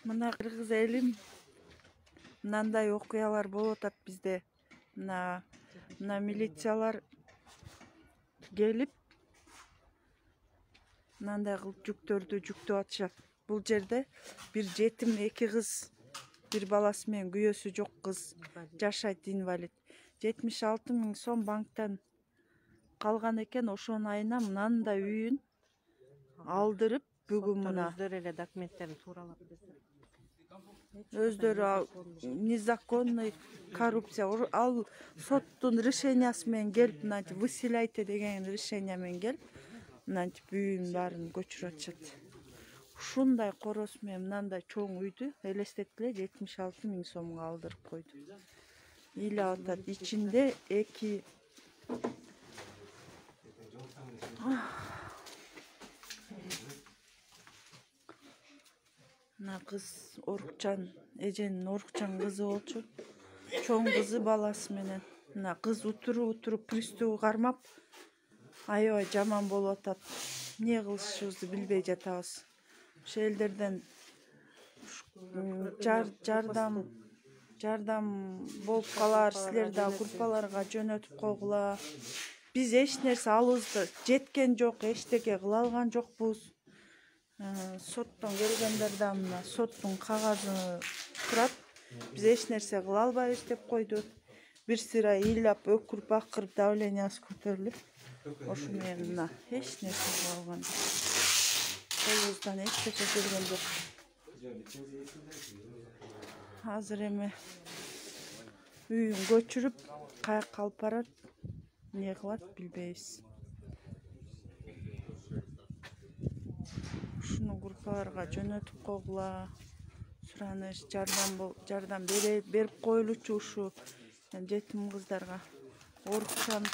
Мына кыргыз элим мындай окуялар болуп атат бизде. Мына милициялар келип мындай кылып жүктөрдү жүктөп атышат. Бул жерде бир жетим эки кыз, бир баласы менен күйөөсү жок кыз жашайт, инвалид. 76 000 сом банктан калган экен. Ошонун айына мындай үйүн алдырып, бүгүн мына өздөрү эле документтерин тууралап өздөрү незаконный коррупция. Ал соттун решениясы менен келип, мынантип выселяйте деген решение менен келип, мынантип үйүн баарын көчүрүп атышат. Ушундай корос менен мындай чоң үйдү элестеткиле 76 000 сомго алдырып койду. Ыйлап атат. Ичинде эки мына кыз Орукчан, эженин Орукчан кызы болчу. Чоң кызы баласы менен. Мына кыз утуруп приступ кармап, аябай жаман болуп атат. Эмне кылышыбызды билбей жатабыз. Ошо элдерден жардам болуп калар, силер да группаларга жөнөтүп койгула. Биз эч нерсе алыбызды жеткен жок, эчтеке кыла алган жокпуз. Соттон келгендерде мына соттун кагазы турат. Биз эч нерсе кыла албайбыз деп койду. Бир сыйра ыйлап, өкүрүп, акырып давлениясы көтөрүлүп, ошо менен мына эч нерсе кыла алган жок. Колубуздан эчтеке келген жок. Азыр эми үйүн көчүрүп, каяка алып барат, эмне кылат билбейбиз. Ушуну группаларга жөнөтүп койгула. Сураныч, жардам берип коюлучу ушу жетим кыздарга. Орукчан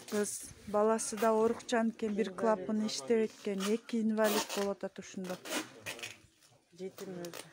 кыз, баласы да Орукчан экен, бир клапан иштебейт экен, эки инвалид болуп атат ушундо. жетим өзү.